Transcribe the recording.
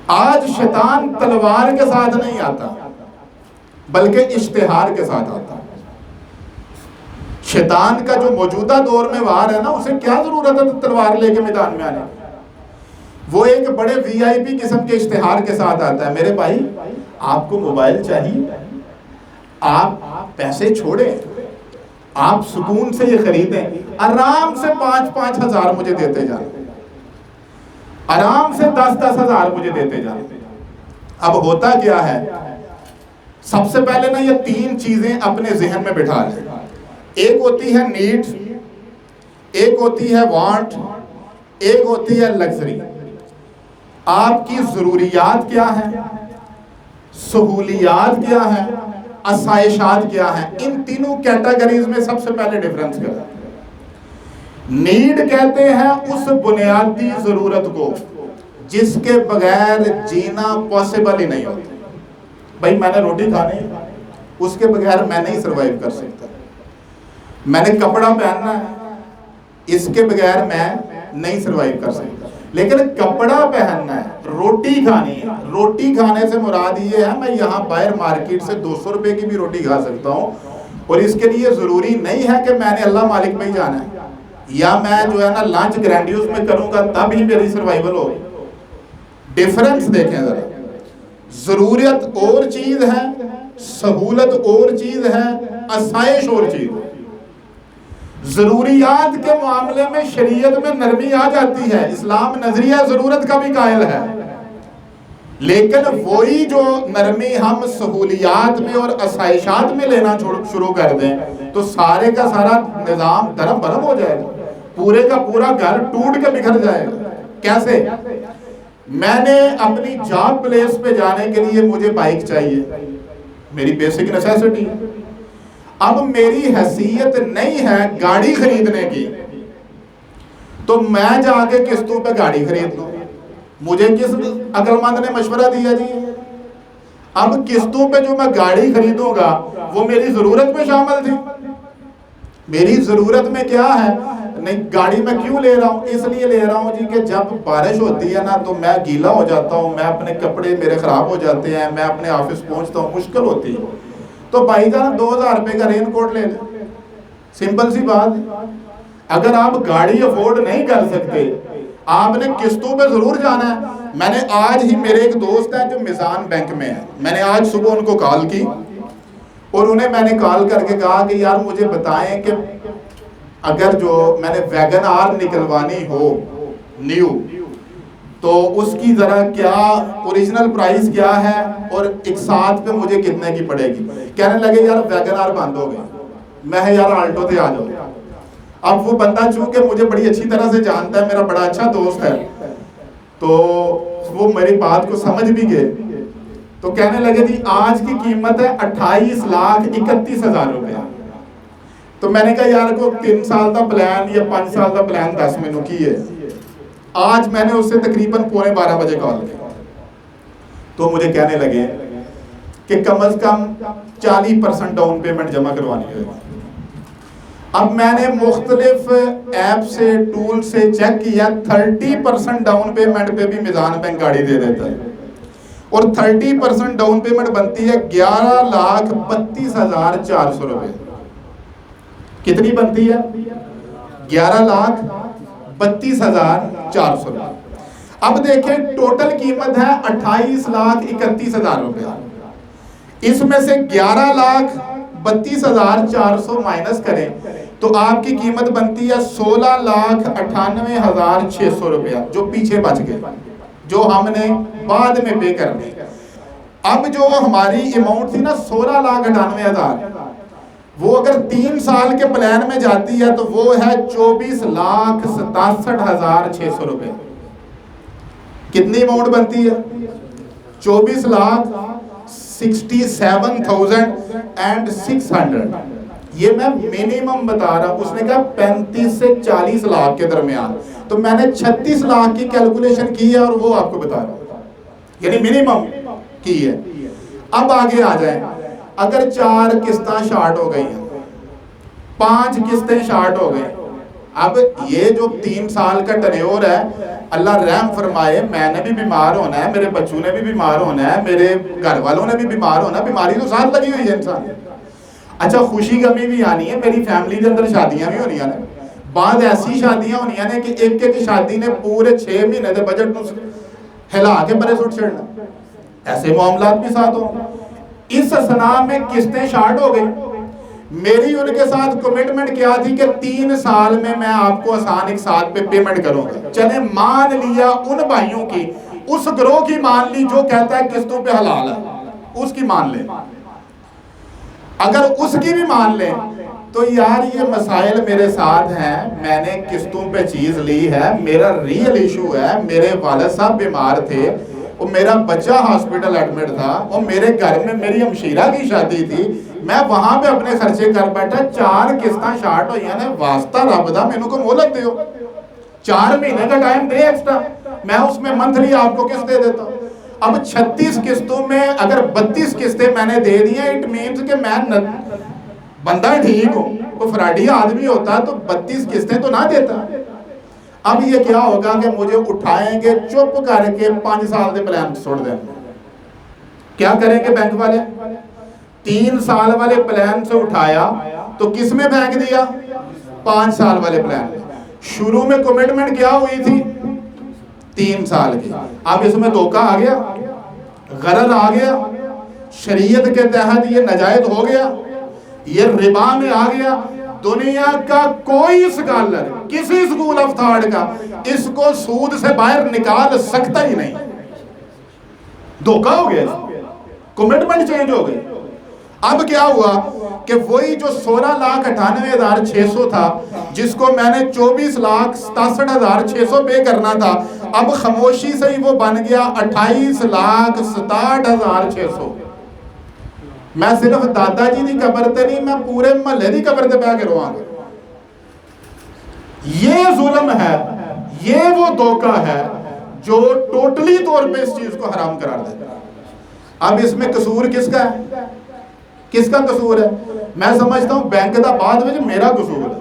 آج شیطان تلوار کے ساتھ نہیں آتا بلکہ اشتہار کے ساتھ آتا ہے۔ شیطان کا جو موجودہ دور میں وار ہے نا، اسے کیا ضرورت ہے تلوار لے کے میدان میں آنے کی؟ وہ ایک بڑے وی آئی پی قسم کے اشتہار کے ساتھ آتا ہے، میرے بھائی آپ کو موبائل چاہیے، آپ پیسے چھوڑیں، آپ سکون سے یہ خریدیں، آرام سے 5-5 ہزار مجھے دیتے جائیں، آرام سے 10-10 ہزار مجھے دیتے جائیں۔ اب ہوتا کیا ہے، سب سے پہلے نا یہ 3 چیزیں اپنے ذہن میں بٹھا لیں۔ ایک ہوتی ہے نیڈ، ایک ہوتی ہے وانٹ، ایک ہوتی ہے لگژری۔ آپ کی ضروریات کیا ہیں، سہولیات کیا ہیں، آسائشات کیا ہیں، ان تینوں کیٹیگریز میں سب سے پہلے ڈیفرنس کریں۔ نیڈ کہتے ہیں اس بنیادی ضرورت کو جس کے بغیر جینا پاسبل ہی نہیں ہوتا۔ بھائی میں نے روٹی کھانی ہے، اس کے بغیر میں نہیں سروائیو کر سکتا۔ میں نے کپڑا پہننا ہے، اس کے بغیر میں نہیں سروائیو کر سکتا۔ لیکن کپڑا پہننا ہے، روٹی کھانی ہے، روٹی کھانے سے مراد یہ ہے میں یہاں باہر مارکیٹ سے 200 روپے کی بھی روٹی کھا سکتا ہوں، اور اس کے لیے ضروری نہیں ہے کہ میں نے اللہ مالک میں ہی جانا ہے، یا میں جو ہے نا لانچ گرینڈیوز میں کروں گا تب ہی میری سروائیول ہو۔ ڈیفرنس دیکھیں ذرا، ضرورت اور چیز ہے، سہولت اور چیز ہے، آسائش اور چیز ہے۔ ضروریات کے معاملے میں شریعت میں نرمی آ جاتی ہے، اسلام نظریہ ضرورت کا بھی قائل ہے، لیکن وہی جو نرمی ہم سہولیات میں اور آسائشات میں لینا شروع کر دیں تو سارے کا سارا نظام دھرم بھرم ہو جائے گا، پورے کا پورا گھر ٹوٹ کے بکھر جائے گا۔ کیسے؟ میں نے اپنی جاب پلیس پہ جانے کے لیے مجھے بائک چاہیے، میری بیسک نیسیسٹی، اب میری حیثیت نہیں ہے گاڑی خریدنے کی تو میں جا کے قسطوں پہ گاڑی خرید لوں۔ مجھے کس عقل مند نے مشورہ دیا جی؟ اب قسطوں پہ جو میں گاڑی خریدوں گا وہ میری ضرورت میں شامل تھی؟ میری ضرورت میں کیا ہے؟ نہیں، گاڑی میں کیوں لے رہا ہوں؟ اس لیے لے رہا ہوں جی کہ جب بارش ہوتی ہے نا تو میں گیلا ہو جاتا ہوں، میں اپنے کپڑے میرے خراب ہو جاتے ہیں، میں اپنے آفس پہنچتا ہوں مشکل ہوتی ہے، تو بھائی جان 2000 روپے کا رین کوٹ لے لیں، سمپل سی بات۔ اگر آپ گاڑی افورڈ نہیں کر سکتے، آپ نے قسطوں پہ ضرور جانا ہے۔ میں نے آج ہی، میرے ایک دوست ہیں جو میزان بینک میں ہے، میں نے آج صبح ان کو کال کی اور انہیں میں نے کال کر کے کہا کہ یار مجھے بتائیں کہ اگر جو میں نے ویگن آر نکلوانی ہو نیو تو اس کی ذرا کیا اوریجنل پرائس کیا ہے اور ایک ساتھ پہ مجھے کتنے کی پڑے گی؟ کہنے لگے یار ویگن آر بند ہو گئی، میں یار آلٹو تے آ جاؤ۔ اب وہ بندہ چونکہ مجھے بڑی اچھی طرح سے جانتا ہے، میرا بڑا اچھا دوست ہے، تو وہ میری بات کو سمجھ بھی گئے، تو کہنے لگے جی آج کی قیمت ہے 28,31,000 روپے۔ تو میں نے کہا یار کو 3 سال دا پلان یا 5 سال دا پلان 10 مہینوں کی ہے۔ آج میں نے اس سے تقریباً 11:15 بجے کال کی، تو مجھے کہنے لگے کہ کم از کم 40% ڈاؤن پیمنٹ جمع کروانی ہے۔ اب میں نے مختلف ایپ سے ٹول سے چیک کیا، 30% ڈاؤن پیمنٹ پہ بھی میزان بینک گاڑی دے دیتا ہے، اور 30% ڈاؤن پیمنٹ بنتی ہے 11,32,400 روپے۔ کتنی بنتی ہے؟ 11,32,400 روپے۔ اب دیکھیں ٹوٹل قیمت ہے 28,31,000 روپے، اس میں سے 11,32,400 مائنس کریں تو آپ کی قیمت بنتی ہے 16,98,600 روپیہ، جو پیچھے بچ گئے، جو ہم نے بعد میں پے کرنے۔ اب جو ہماری اماؤنٹ تھی نا 16,98,000، وہ اگر 3 سال کے پلان میں جاتی ہے تو وہ ہے 24,67,600 روپے۔ کتنی اماؤنٹ بنتی ہے؟ 24,67,600۔ یہ میں منیمم بتا رہا ہوں، اس نے کہا 35 سے 40 لاکھ کے درمیان، تو میں نے 36 لاکھ کی کیلکولیشن کی ہے اور وہ آپ کو بتا رہا ہوں، یعنی منیمم کی ہے۔ اب آگے آ جائیں، اگر 4 قسطیں شارٹ ہو گئی ہیں، 5 قسطیں شارٹ ہو گئی، اب یہ جو 3 سال کا ٹنیور ہے، اللہ رحم فرمائے، میں نے بھی بیمار ہونا ہے، میرے بچوں نے بھی بیمار ہونا ہے، میرے گھر والوں نے بھی بیمار ہونا ہے، بیماری تو ساتھ لگی ہوئی ہے انسان۔ اچھا خوشی غمی بھی آنی ہے، میری فیملی کے اندر شادیاں بھی ہونی ہیں، بعض ایسی شادیاں ہونی ہیں کہ ایک شادی نے پورے 6 مہینے دے بجٹ نو ہلا کے برے سٹ چھڑنا، ایسے معاملات بھی ساتھ ہوں۔ اس اسنا میں قسطیں شارٹ ہو گئی۔ میری ان کے ساتھ کمٹمنٹ کیا تھی کہ 3 سال میں آپ کو آسان ایک ساتھ پہ پیمنٹ کروں گا۔ چلے مان لیا ان بھائیوں کی، اس گروہ کی مان لی جو کہتا ہے قسطوں پہ حلال ہے، اس کی مان لیں۔ اگر اس کی بھی مان لیں تو یار یہ مسائل میرے ساتھ ہیں، میں نے قسطوں پہ چیز لی ہے، میرا ریئل ایشو ہے، میرے والد صاحب بیمار تھے، اور میرا بچہ ہاسپٹل ایڈمٹ تھا، اور میرے گھر میں میری ہمشیرہ کی شادی تھی، میں وہاں پہ اپنے خرچے کر بیٹھا، 4 قسطاں شارٹ ہوئی ہیں، واسطہ رب دا میں انہوں کو مہلت دیو، 4 مہینے کا ٹائم دے ایکسٹرا، میں اس میں منتھلی آپ کو قسط دے دیتا ہوں۔ اب 36 قسطوں میں اگر 32 قسطیں میں نے دے دی ہیں، اٹ مینز کہ میں بندہ ٹھیک ہوں، کوئی فراڈی آدمی ہوتا تو 32 قسطیں تو نہ دیتا۔ اب یہ کیا ہوگا کہ مجھے اٹھائیں گے چپ کر کے 5 سال دے پلان چھوڑ دیں۔ کیا کریں گے بینک والے؟ 3 سال والے پلان سے اٹھایا تو کس میں پھینک دیا؟ 5 سال والے پلان۔ شروع میں کمٹمنٹ کیا ہوئی تھی؟ 3 سال کی۔ اب اس میں دھوکہ آ گیا، غرض آ گیا، شریعت کے تحت یہ ناجائز ہو گیا، یہ ربا میں آ گیا۔ دنیا کا کوئی اسکالر کسی سکول آف تھاٹ کا اس کو سود سے باہر نکال سکتا ہی نہیں۔ دھوکہ ہو گیا، کمٹمنٹ چینج ہو گئی۔ اب کیا ہوا کہ وہی جو 16,98,600 تھا، جس کو میں نے 24,67,600 پے کرنا تھا، اب خاموشی سے ہی وہ بن گیا 28,67,600۔ میں صرف دادا جی دی قبر تے نہیں، میں پورے محلے دی قبر تے پہ کے رواں گا۔ یہ ظلم ہے، یہ وہ دھوکہ ہے جو ٹوٹلی طور پہ اس چیز کو حرام قرار دیتا ہے۔ اب اس میں قصور کس کا ہے؟ کس کا قصور ہے؟ میں سمجھتا ہوں بینک دا بعد میں میرا قصور ہے۔